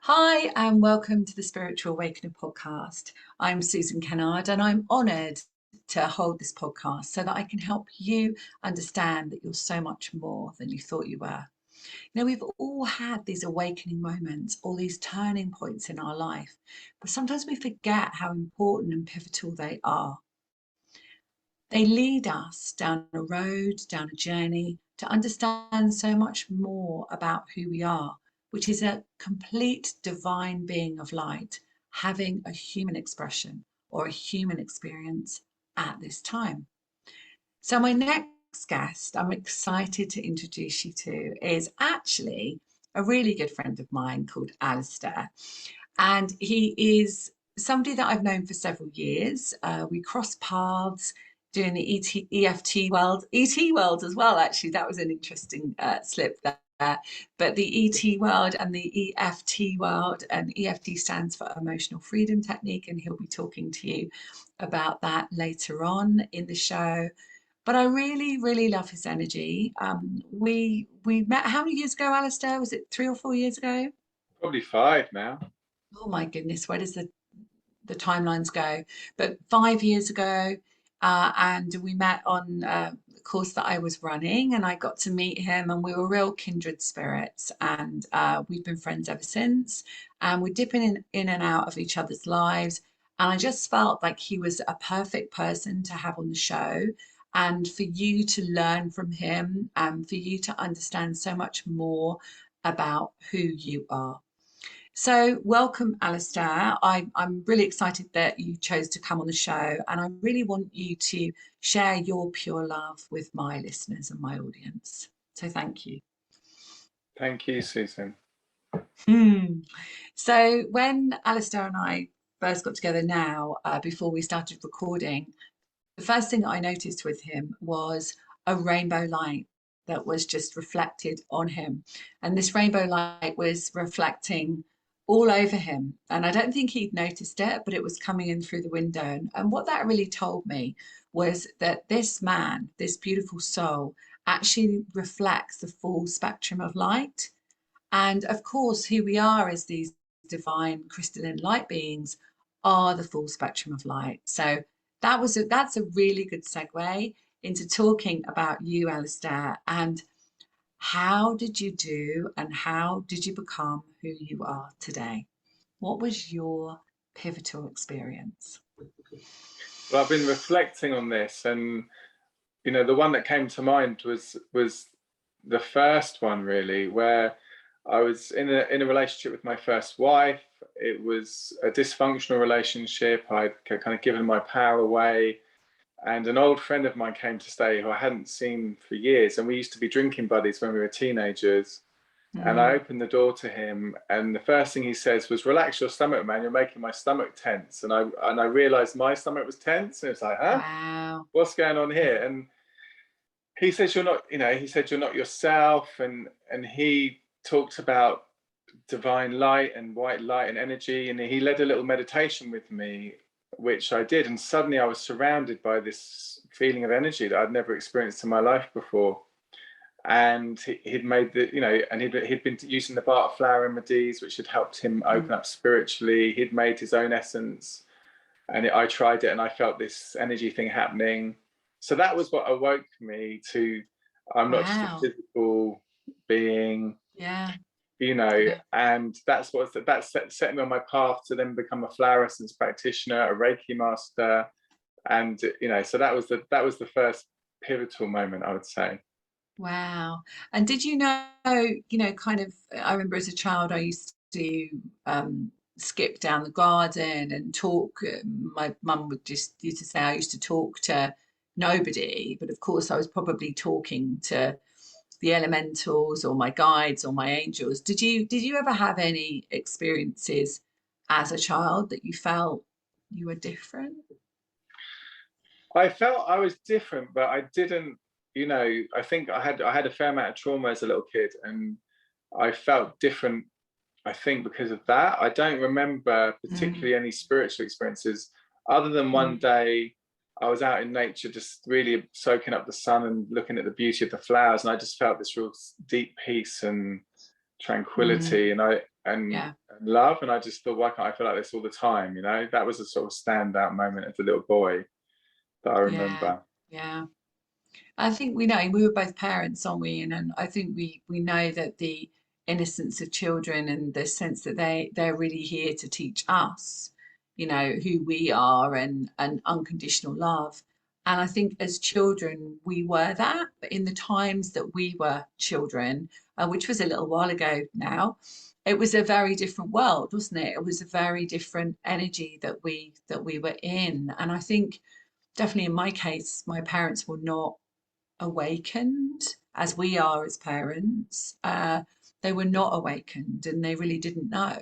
Hi, and welcome to the Spiritual Awakener Podcast. I'm Susan Kennard, and I'm honoured to hold this podcast so that I can help you understand that you're so much more than you thought you were. We've all had these awakening moments, all these turning points in our life, but sometimes we forget how important and pivotal they are. They lead us down a road, down a journey to understand so much more about who we are, which is a complete divine being of light, having a human expression or a human experience at this time. So, my next guest I'm excited to introduce you to is actually a really good friend of mine called Alistair. And he is somebody that I've known for several years. We crossed paths doing the EFT world, ET world as well, actually. That was an interesting slip there. But the ET world and the EFT world, and EFT stands for Emotional Freedom Technique, and he'll be talking to you about that later on in the show. But I really, really love his energy. We met how many years ago, Alistair? Was it 3 or 4 years ago? Probably 5 now. Oh my goodness, where does the timelines go? But 5 years ago, and we met on the course that I was running, and I got to meet him, and we were real kindred spirits, and we've been friends ever since. And we're dipping in and out of each other's lives. And I just felt like he was a perfect person to have on the show, and for you to learn from him, and for you to understand so much more about who you are. So, welcome, Alistair. I'm really excited that you chose to come on the show, and I really want you to share your pure love with my listeners and my audience. So, thank you. Thank you, Susan. So, when Alistair and I first got together now, before we started recording, the first thing that I noticed with him was a rainbow light that was just reflected on him. And this rainbow light was reflecting all over him. And I don't think he'd noticed it, but it was coming in through the window. And what that really told me was that this man, this beautiful soul, actually reflects the full spectrum of light. And of course, who we are as these divine crystalline light beings are the full spectrum of light. So that's a really good segue into talking about you, Alistair, and how did you do and how did you become who you are today? What was your pivotal experience? Well, I've been reflecting on this, and the one that came to mind was the first one, really, where I was in a relationship with my first wife. It was a dysfunctional relationship. I'd kind of given my power away, and an old friend of mine came to stay who I hadn't seen for years, and we used to be drinking buddies when we were teenagers. And I opened the door to him, and the first thing he says was, "Relax your stomach, man. You're making my stomach tense." And I realized my stomach was tense, and it was like, "Huh? Wow. What's going on here?" And he says, "You're not, he said, "You're not yourself." And he talked about divine light and white light and energy. And he led a little meditation with me, which I did. And suddenly I was surrounded by this feeling of energy that I'd never experienced in my life before. And he'd made and he'd been using the bark flower remedies, which had helped him open up spiritually. He'd made his own essence, and I tried it, and I felt this energy thing happening. So that was what awoke me to, I'm not just a physical being. Yeah. And that set me on my path to then become a flower essence practitioner, a Reiki master. And so that was the first pivotal moment, I would say. Wow. And did you know, kind of, I remember as a child, I used to skip down the garden and talk. My mum would just used to say I used to talk to nobody, but of course I was probably talking to the elementals or my guides or my angels. Did you ever have any experiences as a child that you felt you were different? I felt I was different, but I didn't, I think I had a fair amount of trauma as a little kid, and I felt different, I think, because of that. I don't remember particularly any spiritual experiences, other than one day I was out in nature just really soaking up the sun and looking at the beauty of the flowers, and I just felt this real deep peace and tranquility and Yeah. love. And I just thought, why can't I feel like this all the time? That was a sort of standout moment as a little boy that I Yeah. remember. Yeah. I think we know we were both parents, aren't we? And I think we know that the innocence of children and the sense that they're really here to teach us, who we are and unconditional love. And I think as children we were that, but in the times that we were children, which was a little while ago now, it was a very different world, wasn't it? It was a very different energy that we were in. And I think definitely in my case, my parents were not awakened as we are as parents. They were not awakened and they really didn't know.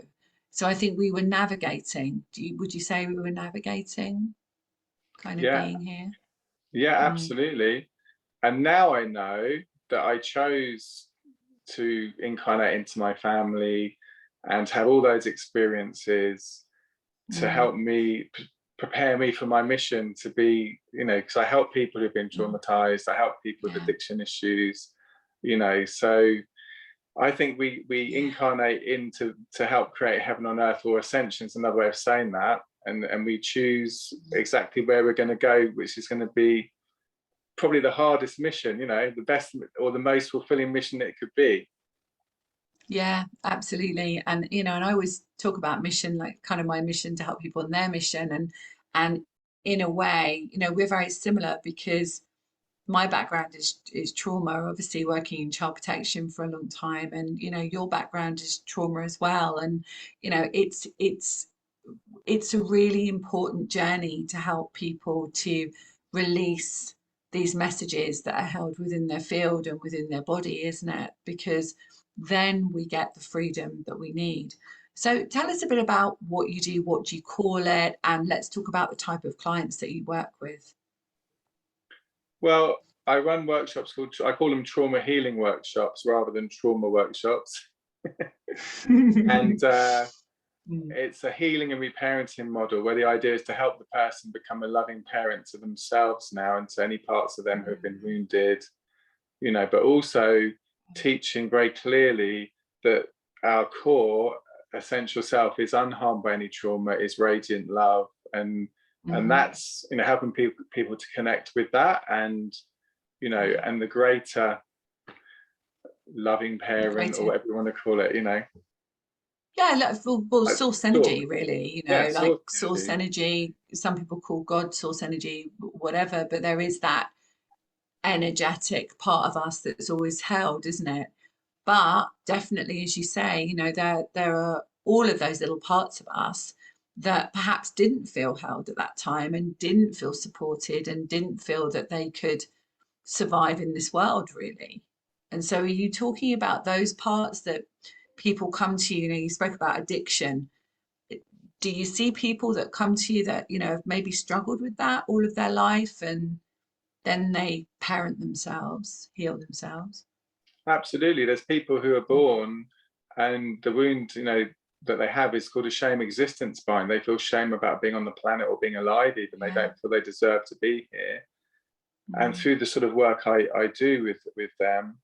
So I think we were navigating. Would you say we were navigating, kind of Yeah, being here? yeah, Mm, absolutely. And now I know that I chose to incarnate into my family and have all those experiences to mm, help me prepare me for my mission to be, because I help people who've been mm, traumatized, I help people with yeah, addiction issues, so I think we yeah, incarnate to help create heaven on earth, or ascension is another way of saying that, and we choose exactly where we're going to go, which is going to be probably the hardest mission, the best or the most fulfilling mission that it could be. yeah, absolutely. And I always talk about mission, like kind of my mission to help people on their mission, and in a way, we're very similar because my background is trauma, obviously working in child protection for a long time, and your background is trauma as well. And it's a really important journey to help people to release these messages that are held within their field and within their body, isn't it? Because then we get the freedom that we need. So tell us a bit about what you do, what do you call it, and let's talk about the type of clients that you work with. Well, I run workshops I call them trauma healing workshops rather than trauma workshops. And Mm, it's a healing and reparenting model where the idea is to help the person become a loving parent to themselves now and to any parts of them who have been wounded, but also teaching very clearly that our core essential self is unharmed by any trauma, is radiant love, and mhm. that's helping people to connect with that, and Yeah, and the greater loving parent, or greater. whatever you want to call it. Yeah, like, well, Like source source. energy, really, Yeah, like source source energy. energy. Some people call God source energy, whatever, but there is that energetic part of us that's always held, isn't it? But definitely, as you say, there are all of those little parts of us that perhaps didn't feel held at that time and didn't feel supported and didn't feel that they could survive in this world, really. And so, are you talking about those parts that people come to you? You spoke about addiction. Do you see people that come to you that, have maybe struggled with that all of their life and then they parent themselves, heal themselves? Absolutely. There's people who are born and the wound, that they have is called a shame existence bind. They feel shame about being on the planet or being alive, even they Yeah. don't feel they deserve to be here. And Mm, through the sort of work I do with them,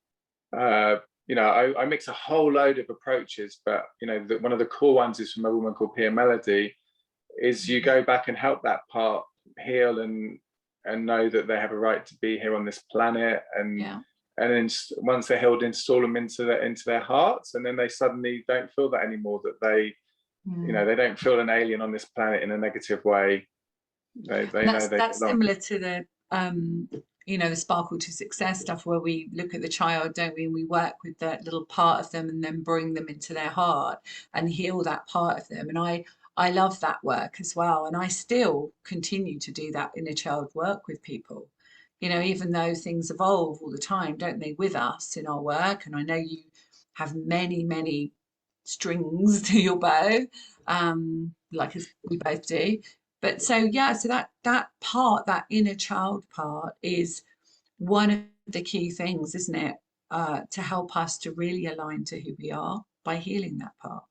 I mix a whole load of approaches, but one of the core ones is from a woman called Pia Melody, is you mm, go back and help that part heal and know that they have a right to be here on this planet, yeah. and then once they're healed, install them into their hearts, and then they suddenly don't feel that anymore, that Mm. they don't feel an alien on this planet in a negative way. They And know they that's belong. similar to the sparkle to success stuff where we look at the child, don't we? And we work with that little part of them and then bring them into their heart and heal that part of them. And I love that work as well. And I still continue to do that inner child work with people. Even though things evolve all the time, don't they, with us in our work? And I know you have many, many strings to your bow, like as we both do. But so yeah, so that part, that inner child part, is one of the key things, isn't it? To help us to really align to who we are by healing that part.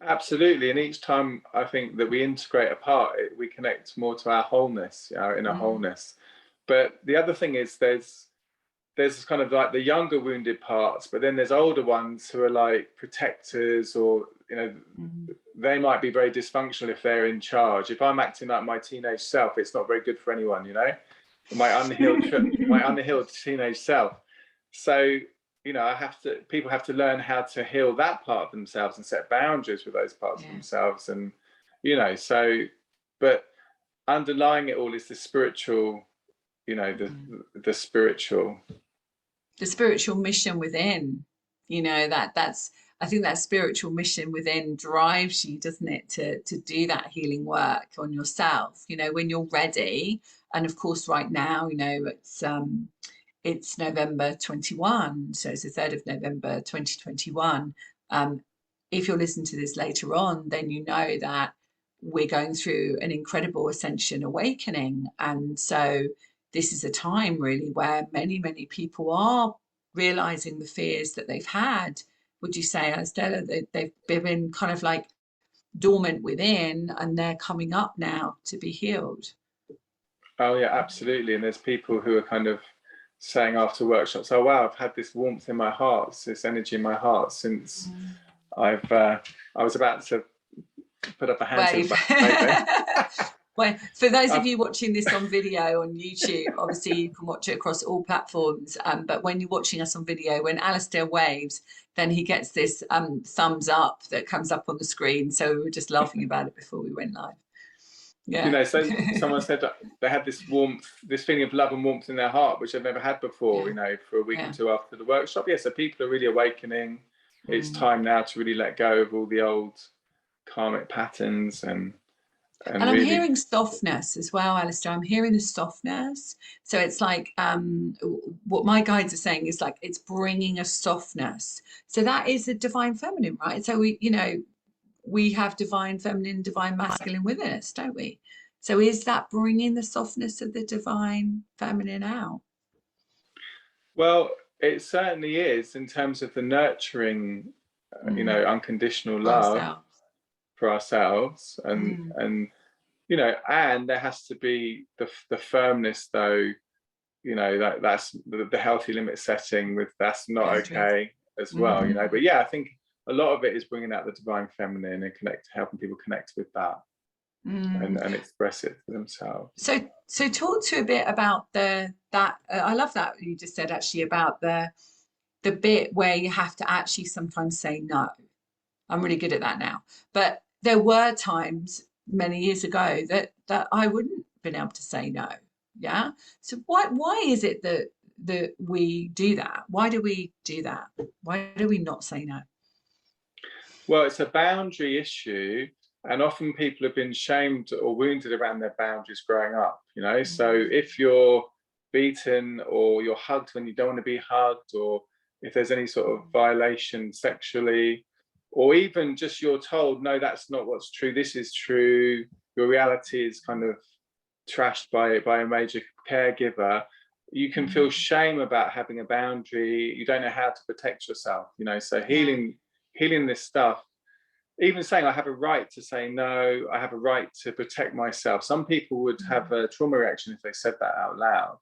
Absolutely, and each time I think that we integrate a part, we connect more to our wholeness, our inner Mm, wholeness. But the other thing is there's there's kind of like the younger wounded parts, but then there's older ones who are like protectors, or, you know, they might be very dysfunctional if they're in charge. If I'm acting like my teenage self, it's not very good for anyone, you know, my unhealed teenage self. So, you know, people have to learn how to heal that part of themselves and set boundaries with those parts of themselves. And, you know, so, but underlying it all is the spiritual, you know, the spiritual mission within, you know, that's I think that spiritual mission within drives you, doesn't it, to do that healing work on yourself, you know, when you're ready. And of course, right now, you know, it's November 21, so it's the 3rd of November 2021. If you're listening to this later on, then you know that we're going through an incredible ascension awakening. And so this is a time really where many people are realizing the fears that they've had. Would you say, Alistair, that they've been kind of like dormant within, and they're coming up now to be healed? Oh yeah, absolutely. And there's people who are kind of saying after workshops, oh wow, I've had this warmth in my heart, this energy in my heart since I was about to put up a hand. Well, for those of you watching this on video on YouTube, obviously you can watch it across all platforms. But when you're watching us on video, when Alistair waves, then he gets this thumbs up that comes up on the screen. So we were just laughing about it before we went live. Yeah. You know, so someone said that they had this warmth, this feeling of love and warmth in their heart, which they've never had before, you know, for a week or two after the workshop. Yeah, so people are really awakening. It's time now to really let go of all the old karmic patterns and I'm really hearing softness as well, Alistair. I'm hearing the softness. So it's like what my guides are saying is like it's bringing a softness. So that is the divine feminine, right? So we, you know, we have divine feminine, divine masculine within us, don't we? So is that bringing the softness of the divine feminine out? Well, it certainly is, in terms of the nurturing, you know, unconditional love for ourselves, and you know, and there has to be the firmness, though, you know, that's the healthy limit setting with that's not okay as well, you know. But yeah, I think a lot of it is bringing out the divine feminine and helping people connect with that and express it for themselves. So talk to a bit about I love that you just said actually about the bit where you have to actually sometimes say no. I'm really good at that now. But there were times many years ago that I wouldn't have been able to say no. Yeah. So why is it that we do that? Why do we do that? Why do we not say no? Well, it's a boundary issue, and often people have been shamed or wounded around their boundaries growing up, you know. So if you're beaten or you're hugged when you don't want to be hugged, or if there's any sort of violation sexually, or even just you're told, no, that's not what's true, this is true, your reality is kind of trashed by a major caregiver, you can feel shame about having a boundary. You don't know how to protect yourself, you know. So healing this stuff, even saying I have a right to say no, I have a right to protect myself. Some people would have a trauma reaction if they said that out loud,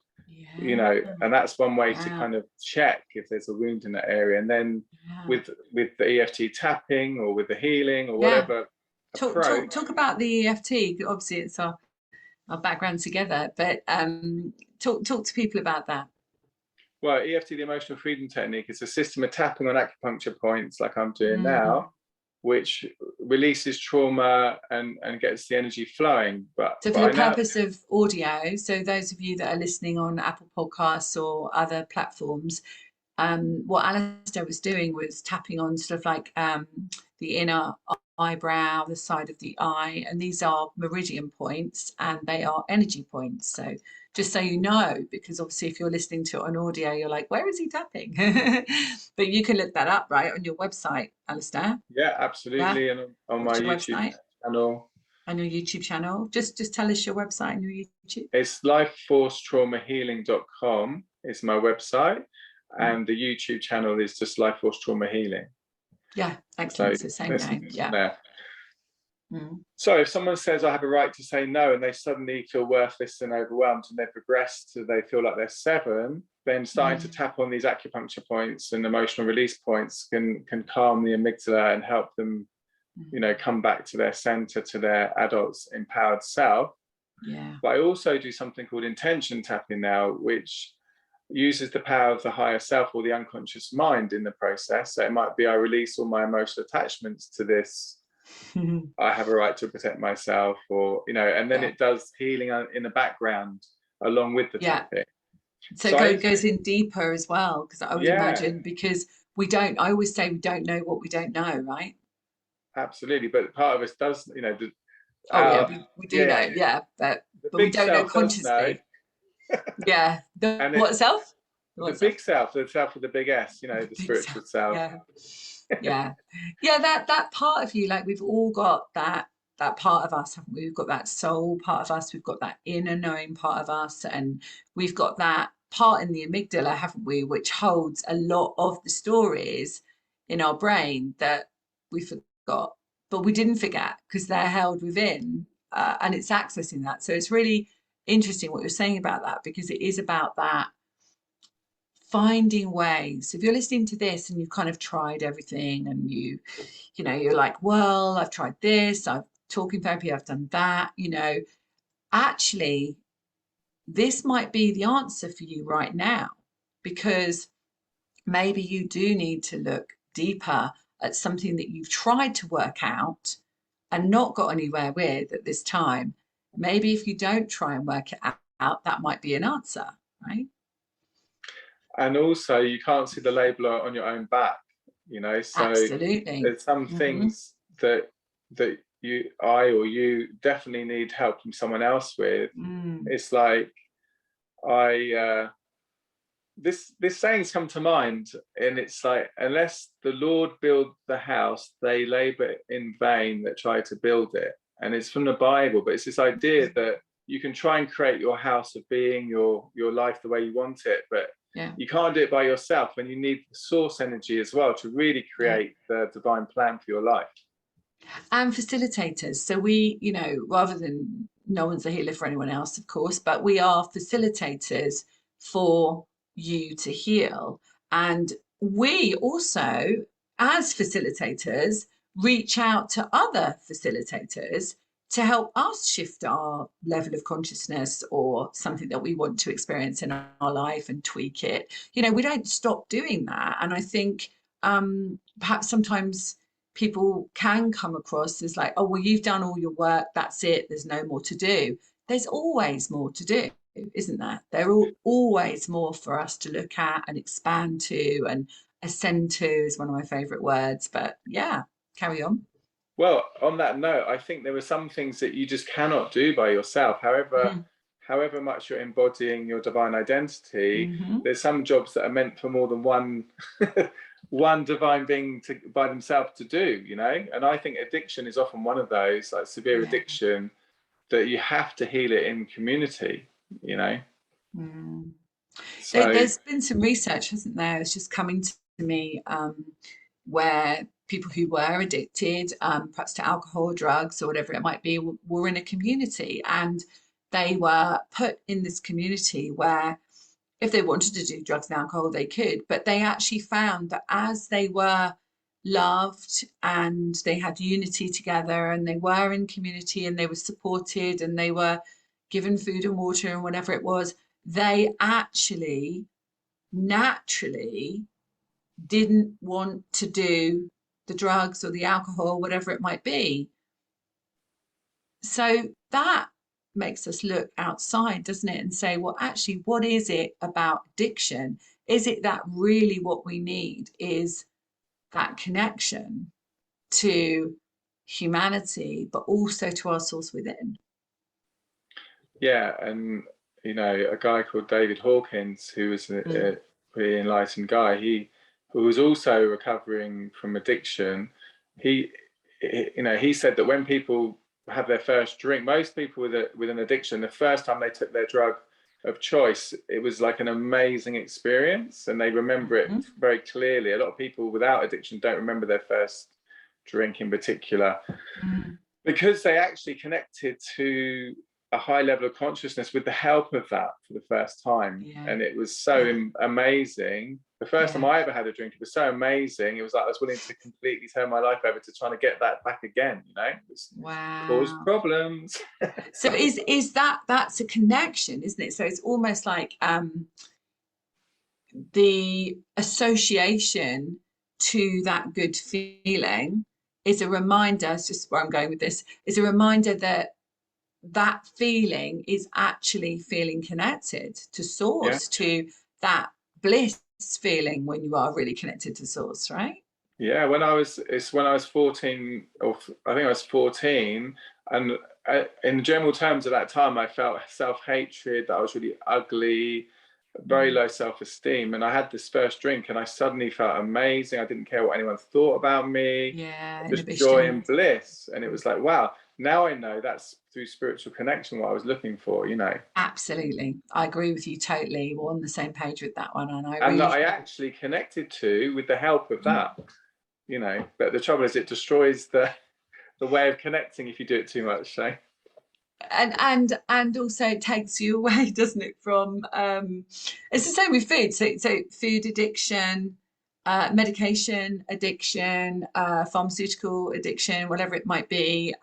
you know, and that's one way to kind of check if there's a wound in that area. And then with the EFT tapping or with the healing or whatever talk about the EFT. Obviously it's our background together, but talk to people about that. Well, EFT, the emotional freedom technique, is a system of tapping on acupuncture points like I'm doing now, which releases trauma and gets the energy flowing. So for the purpose of audio, so those of you that are listening on Apple Podcasts or other platforms, what Alistair was doing was tapping on sort of like the inner eyebrow, the side of the eye, and these are meridian points and they are energy points. So just so you know, because obviously if you're listening to it on audio, you're like, where is he tapping? But you can look that up, right, on your website, Alistair. Yeah, absolutely. Yeah. And on my YouTube channel. On your YouTube channel. Just tell us your website and your YouTube. It's lifeforcetraumahealing.com is my website. And the YouTube channel is just Life Force Trauma Healing. Yeah, excellent. So same name. Yeah. So if someone says I have a right to say no and they suddenly feel worthless and overwhelmed and they've regressed, so they feel like they're 7, then starting to tap on these acupuncture points and emotional release points can calm the amygdala and help them, you know, come back to their center, to their adult's empowered self. Yeah. But I also do something called intention tapping now, which uses the power of the higher self or the unconscious mind in the process. So it might be I release all my emotional attachments to this. I have a right to protect myself, or, you know, and then it does healing in the background along with the tapping. So it goes in deeper as well, because I would imagine, because I always say we don't know what we don't know, right? Absolutely. But part of us does, you know, we do know, but we don't know consciously. Yeah. What self? The big self, the self with the big S, you know, the spiritual self. Yeah. That part of you, like, we've all got that part of us, haven't we? We've got that soul part of us, we've got that inner knowing part of us, and we've got that part in the amygdala, haven't we, which holds a lot of the stories in our brain that we forgot, but we didn't forget because they're held within, and it's accessing that. So it's really interesting what you're saying about that, because it is about that finding ways. If you're listening to this and you've kind of tried everything, and you know, you're like, well, I've tried this, I've talking therapy, I've done that, you know, actually this might be the answer for you right now, because maybe you do need to look deeper at something that you've tried to work out and not got anywhere with at this time. Maybe if you don't try and work it out, that might be an answer, right? And also, you can't see the label on your own back, you know. So absolutely, there's some things that you definitely need help from someone else with. It's like this saying's come to mind, and it's like, unless the Lord build the house, they labor in vain that try to build it. And it's from the Bible, but it's this idea that you can try and create your house of being, your life the way you want it, but you can't do it by yourself, and you need the source energy as well to really create the divine plan for your life. And facilitators. So we, you know, rather than, no one's a healer for anyone else, of course, but we are facilitators for you to heal. And we also, as facilitators, reach out to other facilitators to help us shift our level of consciousness or something that we want to experience in our life and tweak it. You know, we don't stop doing that. And I think perhaps sometimes people can come across as like, oh, well, you've done all your work, that's it, there's no more to do. There's always more to do, isn't there? There are always more for us to look at and expand to, and ascend to is one of my favorite words. But yeah, carry on. Well, on that note, I think there are some things that you just cannot do by yourself. However much you're embodying your divine identity, there's some jobs that are meant for more than one one divine being by themselves to do, you know. And I think addiction is often one of those, like severe addiction, that you have to heal it in community, you know. So there's been some research, hasn't there? It's just coming to me, where people who were addicted, perhaps to alcohol, drugs, or whatever it might be, were in a community, and they were put in this community where if they wanted to do drugs and alcohol, they could, but they actually found that as they were loved and they had unity together and they were in community and they were supported and they were given food and water and whatever it was, they actually naturally didn't want to do the drugs or the alcohol, whatever it might be. So that makes us look outside, doesn't it, and say, well, actually, what is it about addiction? Is it that really what we need is that connection to humanity, but also to our source within? Yeah, and you know, a guy called David Hawkins, who was a pretty enlightened guy, who was also recovering from addiction. He said that when people have their first drink, most people with an addiction, the first time they took their drug of choice, it was like an amazing experience, and they remember it very clearly. A lot of people without addiction don't remember their first drink in particular, because they actually connected to a high level of consciousness with the help of that for the first time. And it was so amazing. The first time I ever had a drink, it was so amazing. It was like I was willing to completely turn my life over to trying to get that back again, you know. It was caused problems. So is that's a connection, isn't it? So it's almost like the association to that good feeling is a reminder, it's just where I'm going with this, is a reminder that that feeling is actually feeling connected to source, to that bliss feeling when you are really connected to source, right? Yeah, when I was 14, or I think I was 14, and in general terms at that time, I felt self-hatred, that I was really ugly, very low self-esteem, and I had this first drink and I suddenly felt amazing. I didn't care what anyone thought about me. Just joy and bliss. And it was like, wow, now I know that's through spiritual connection what I was looking for, you know. Absolutely, I agree with you totally. We're on the same page with that one. And really that I actually connected to with the help of that, you know. But the trouble is it destroys the way of connecting if you do it too much. So and also it takes you away, doesn't it, from it's the same with food. So food addiction, medication addiction, pharmaceutical addiction, whatever it might be,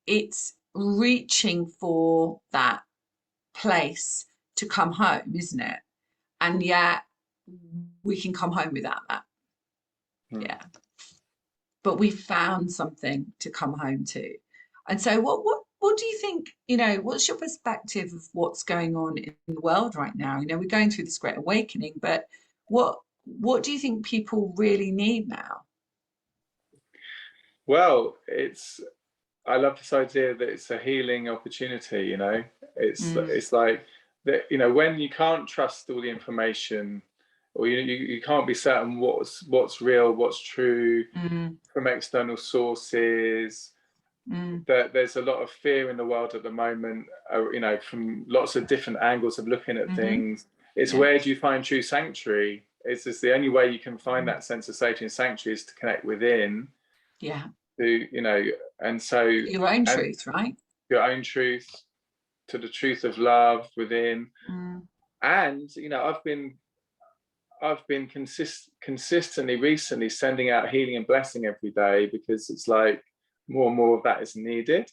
it's reaching for that place to come home, isn't it? And yet we can come home without that. But we found something to come home to. And so what do you think, you know, what's your perspective of what's going on in the world right now? You know, we're going through this great awakening, but what do you think people really need now? Well, I love this idea that it's a healing opportunity, you know. It's like that, you know, when you can't trust all the information, or you can't be certain what's real, what's true from external sources. That there's a lot of fear in the world at the moment, you know, from lots of different angles of looking at things. It's where do you find true sanctuary? It's just the only way you can find that sense of safety and sanctuary is to connect within. To, you know, and so your own truth, right? Your own truth, to the truth of love within. And you know, I've been consistently recently sending out healing and blessing every day, because it's like more and more of that is needed.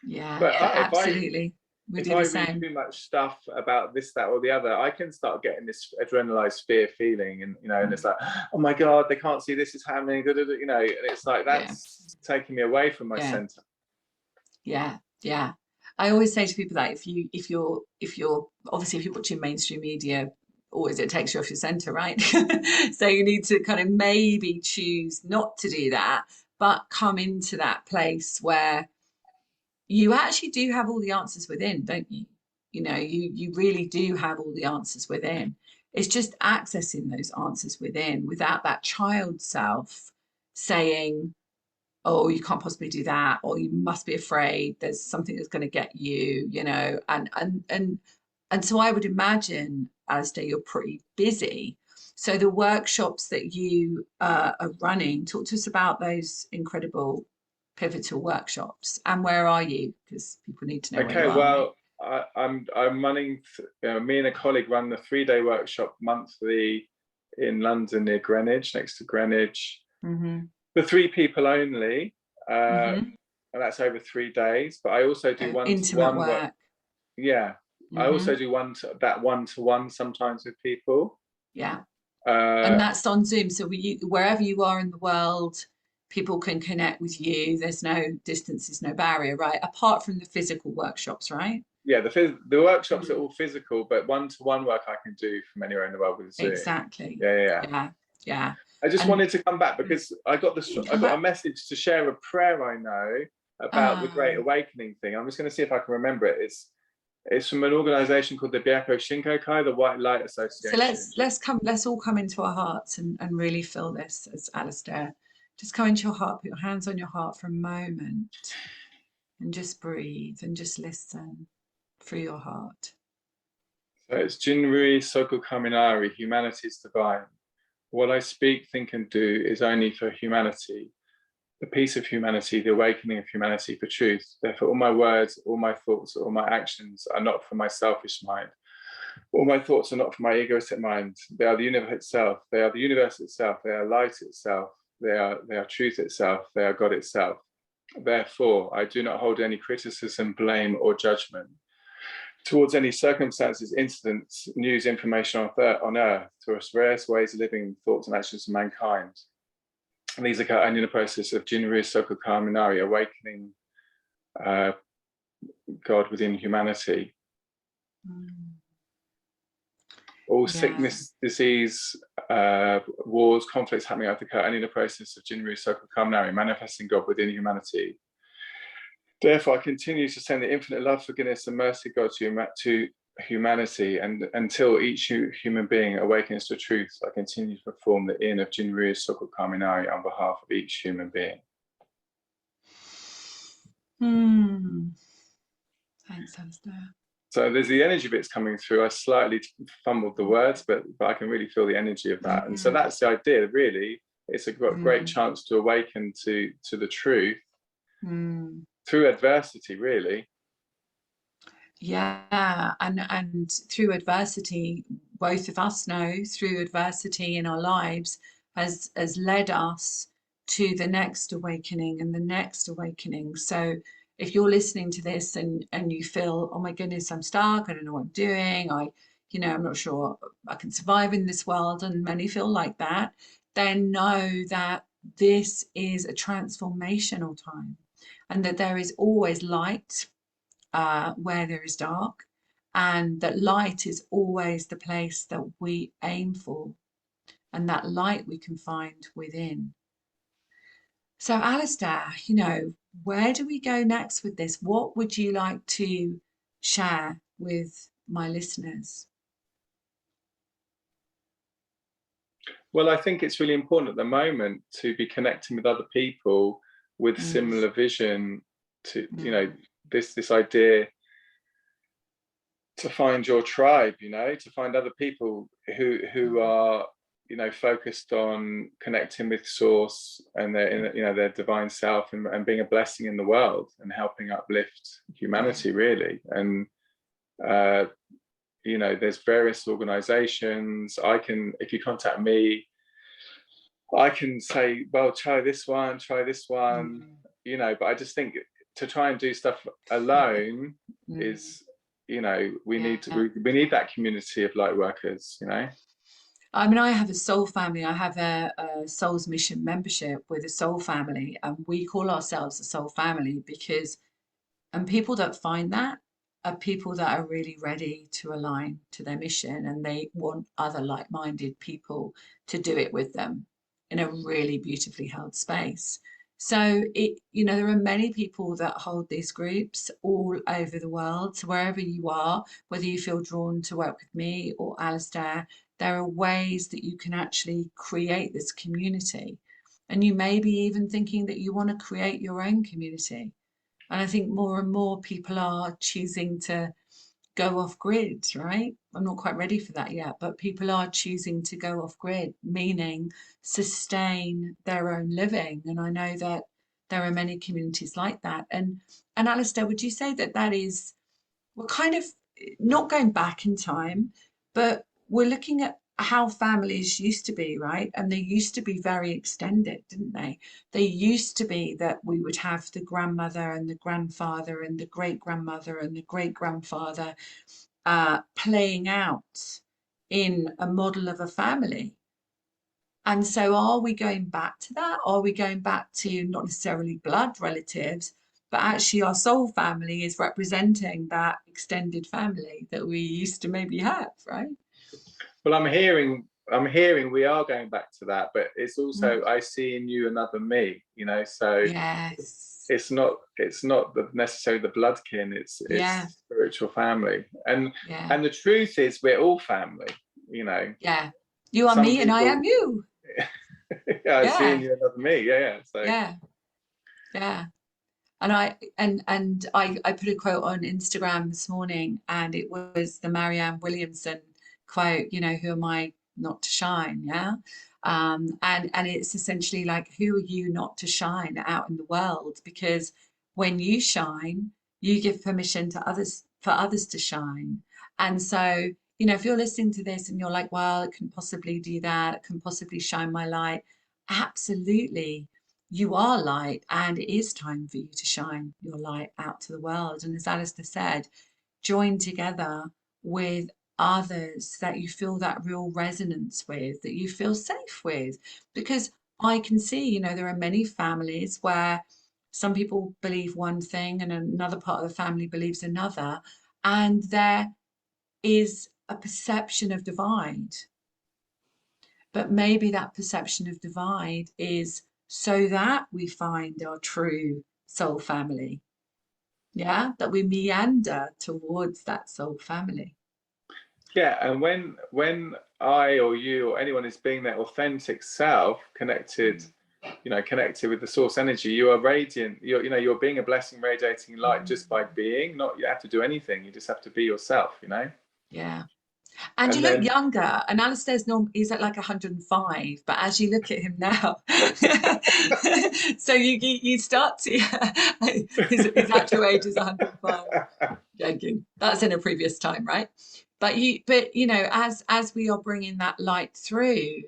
But absolutely. If I read too much stuff about this, that, or the other, I can start getting this adrenalized fear feeling, and you know, and it's like, oh my God, they can't see this is happening, you know, and it's like that's taking me away from my center. I always say to people that if you're obviously, if you're watching mainstream media, always it takes you off your center, right? So you need to kind of maybe choose not to do that, but come into that place where you actually do have all the answers within, don't you? You know, you really do have all the answers within. It's just accessing those answers within without that child self saying, oh, you can't possibly do that, or you must be afraid there's something that's going to get you, you know. And so I would imagine, Alistair, you're pretty busy. So the workshops that you are running, talk to us about those incredible pivotal workshops, and where are you, because people need to know where you are. Well, right? I'm running, me and a colleague run the 3-day workshop monthly in London near Greenwich, next to Greenwich, for 3 people only, and that's over 3 days. But I also do one-to-one work. I also do one-to-one sometimes with people. And that's on Zoom, so wherever you are in the world, people can connect with you. There's no distance, there's no barrier, right? Apart from the physical workshops, right? Yeah, the workshops are all physical, but one-to-one work I can do from anywhere in the world with Zoom. Exactly. Yeah. I just wanted to come back because I got a message to share a prayer I know about the Great Awakening thing. I'm just going to see if I can remember it. It's from an organization called the Byako Shinkokai, the White Light Association. So let's all come into our hearts and really feel this as Alistair. Just come into your heart, put your hands on your heart for a moment, and just breathe and just listen through your heart. So it's Jinri Soku Kaminari, humanity is divine. What I speak, think, and do is only for humanity. the peace of humanity, the awakening of humanity for truth. Therefore, all my words, all my thoughts, all my actions are not for my selfish mind. All my thoughts are not for my egoistic mind. They are the universe itself. They are the universe itself. They are light itself. They are truth itself. They are God itself. Therefore, I do not hold any criticism, blame, or judgment towards any circumstances, incidents, news, information on earth, to us various ways of living, thoughts, and actions of mankind. And these occur only in the process of Jinryu Soka Kaminari, awakening God within humanity. All sickness, disease, wars, conflicts happening on earth occur only in the process of Jinryu Soka Kaminari, manifesting God within humanity. Therefore, I continue to send the infinite love, forgiveness, and mercy of God to humanity, and until each human being awakens to truth, I continue to perform the in of Jinryu Soka Kaminari on behalf of each human being. Thanks, Alistair. So there's the energy bits coming through. I slightly fumbled the words, but I can really feel the energy of that. And so that's the idea, really. It's a great chance to awaken to the truth through adversity, really. Yeah, and through adversity, both of us know through adversity in our lives has led us to the next awakening and the next awakening. So if you're listening to this and you feel, oh my goodness, I'm stuck, I don't know what I'm doing, I'm not sure I can survive in this world, and many feel like that, then know that this is a transformational time, and that there is always light where there is dark, and that light is always the place that we aim for, and that light we can find within. So, Alistair, where do we go next with this? What would you like to share with my listeners? Well, I think it's really important at the moment to be connecting with other people with similar vision to, this idea to find your tribe, to find other people who are, focused on connecting with source and their divine self, and being a blessing in the world and helping uplift humanity, really. And there's various organizations. If you contact me, I can say, well, try this one, but I just think to try and do stuff alone is, we need that community of light workers, I mean, I have a soul family. I have a Soul's Mission membership with a soul family, and we call ourselves a soul family and people that find that are people that are really ready to align to their mission, and they want other like-minded people to do it with them in a really beautifully held space. So there are many people that hold these groups all over the world. So wherever you are, whether you feel drawn to work with me or Alistair, there are ways that you can actually create this community. And you may be even thinking that you want to create your own community. And I think more and more people are choosing to go off grid, right? I'm not quite ready for that yet, but people are choosing to go off grid, meaning sustain their own living. And I know that there are many communities like that. And Alistair, would you say that is, we're kind of not going back in time, but we're looking at how families used to be, right? And they used to be very extended, didn't they? They used to be that we would have the grandmother and the grandfather and the great-grandmother and the great-grandfather playing out in a model of a family. And so are we going back to that? Are we going back to not necessarily blood relatives, but actually our soul family is representing that extended family that we used to maybe have, right? Well, I'm hearing we are going back to that, but it's also I see in you another me, so yes, it's not necessarily the blood kin, it's spiritual family. And the truth is we're all family, Yeah. You are me and I am you. I see in you another me. So yeah. And I put a quote on Instagram this morning, and it was the Marianne Williamson quote, who am I not to shine? Yeah. And it's essentially like, who are you not to shine out in the world? Because when you shine, you give permission to others, for others to shine. And so, you know, if you're listening to this and you're like, well, it can possibly do that, it can possibly shine my light, absolutely, you are light, and it is time for you to shine your light out to the world. And as Alistair said, join together with others that you feel that real resonance with, that you feel safe with. Because I can see, you know, there are many families where some people believe one thing and another part of the family believes another, and there is a perception of divide. But maybe that perception of divide is so that we find our true soul family. Yeah, that we meander towards that soul family. Yeah, and when I or you or anyone is being their authentic self, connected, you know, connected with the source energy, you are radiant. You're being a blessing, radiating light just by being. Not you have to do anything. You just have to be yourself. You know. Yeah. And you And look then younger, and Alistair's he's at like 105, but as you look at him now, so you start to, his actual age is 105. Joking. That's in a previous time, right? But you know, as we are bringing that light through,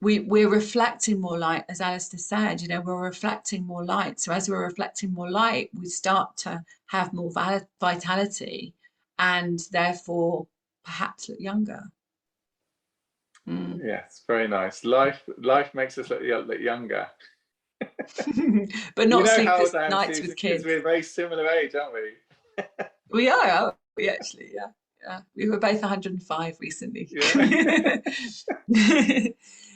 we're reflecting more light, as Alistair said, you know, we're reflecting more light. So as we're reflecting more light, we start to have more vitality, and therefore perhaps look younger. Yes, very nice. Life makes us look younger. But not You know how sleepless old I am, nights Susan, with because kids. we're very similar age, aren't we? We are we actually? Yeah. Yeah. We were both 105 recently. Yeah.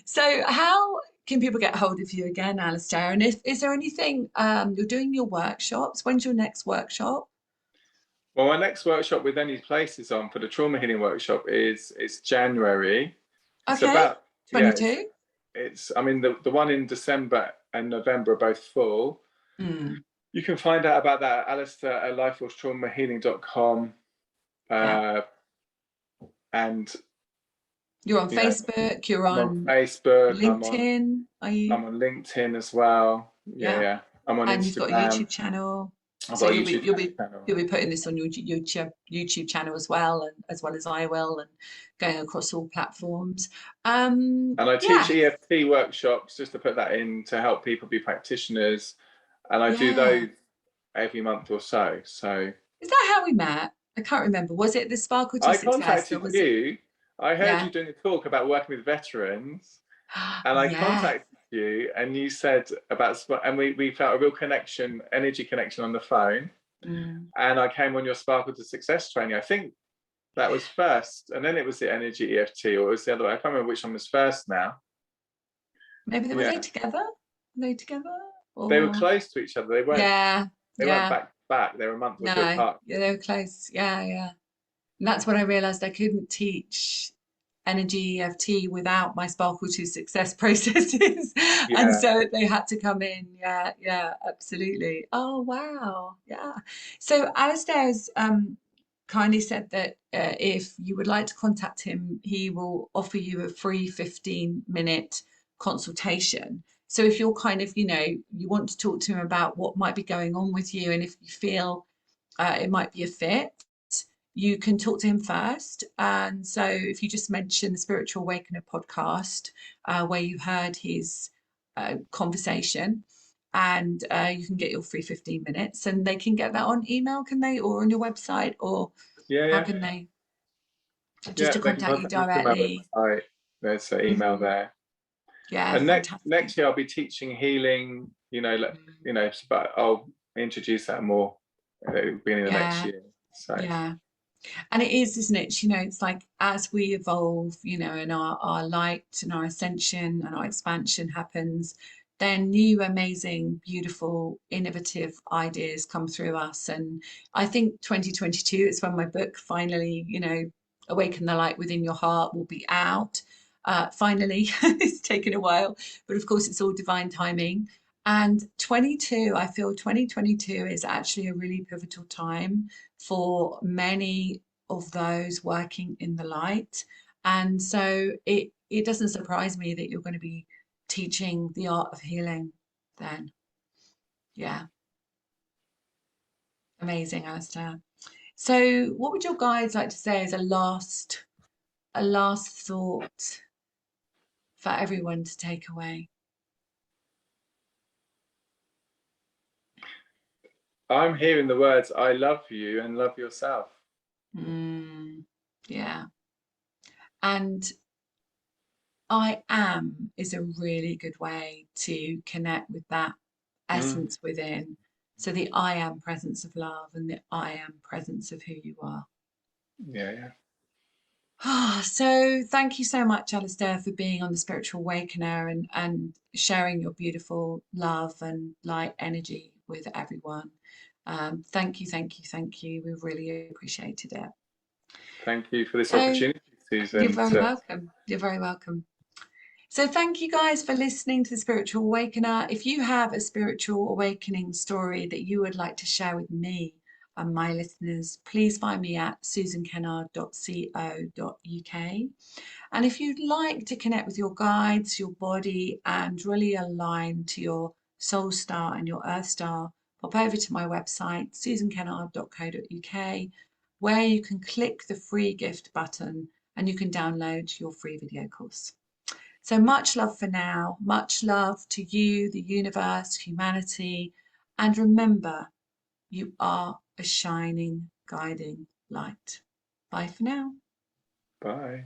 So how can people get hold of you again, Alistair? And is there anything you're doing your workshops? When's your next workshop? Well, my next workshop with any places on for the trauma healing workshop is January. It's Okay. about 22. it's I mean the one in December and November are both full. You can find out about that at Alistair at lifeforcetraumahealing.com. Yeah. And You're on Facebook, you're I'm on on Facebook, LinkedIn, are you? I'm on LinkedIn as well. Yeah. Yeah. I'm on And you've got a Instagram. YouTube channel. I've So got a you'll YouTube be channel. putting this on your YouTube channel as well, and as well as I will, and going across all platforms. And I teach EFT workshops, just to put that in, to help people be practitioners. And I do those every month or so. So is that how we met? I can't remember. Was it the Sparkle to I Success, or contacted was it? you. I heard Yeah. you doing a talk about working with veterans, and I Yeah. contacted you, and you said about, and we felt a real connection, energy connection on the phone. And I came on your Sparkle to Success training. I think that was first, and then it was the energy EFT, or it was the other way. I can't remember which one was first now. Maybe were they together? Were they together? Or... They were close to each other. They weren't. Yeah. They weren't back to back. They were a month or two apart. Yeah, they were close. Yeah, yeah. And that's when I realized I couldn't teach energy EFT without my Sparkle to Success processes. And so they had to come in. Yeah, yeah, absolutely. Oh, wow. Yeah. So Alistairs kindly said that if you would like to contact him, he will offer you a free 15-minute consultation. So if you're kind of, you know, you want to talk to him about what might be going on with you, and if you feel it might be a fit, you can talk to him first. And so if you just mention the Spiritual Awakener podcast, where you heard his conversation, and you can get your free 15 minutes, and they can get that on email, can they, or on your website, or how can they? Just to they can contact you contact me through my directly. website. There's an email there. Yeah, And fantastic. next year I'll be teaching healing. But I'll introduce that more at the beginning of next year. So yeah. And it is, isn't it? You know, it's like as we evolve, you know, and our light and our ascension and our expansion happens, then new, amazing, beautiful, innovative ideas come through us. And I think 2022 is when my book finally, you know, Awaken the Light Within Your Heart will be out. Finally, it's taken a while, but of course, it's all divine timing. And 2022 is actually a really pivotal time for many of those working in the light. And so it it doesn't surprise me that you're going to be teaching the art of healing then. Yeah. Amazing, Alistair. So what would your guides like to say as a last thought for everyone to take away? I'm hearing the words, I love you and love yourself. Yeah. And I am is a really good way to connect with that essence within. So the I am presence of love and the I am presence of who you are. Yeah. So thank you so much, Alistair, for being on the Spiritual Awakener and sharing your beautiful love and light energy with everyone. Thank you, thank you, thank you. We really appreciated it. Thank you for this So opportunity, Susan. you're very welcome. You're very welcome. So thank you guys for listening to the Spiritual Awakener. If you have a spiritual awakening story that you would like to share with me and my listeners, please find me at susankennard.co.uk. And if you'd like to connect with your guides, your body, and really align to your soul star and your earth star, pop over to my website, susankennard.co.uk, where you can click the free gift button and you can download your free video course. So much love for now, much love to you, the universe, humanity, and remember, you are a shining, guiding light. Bye for now. Bye.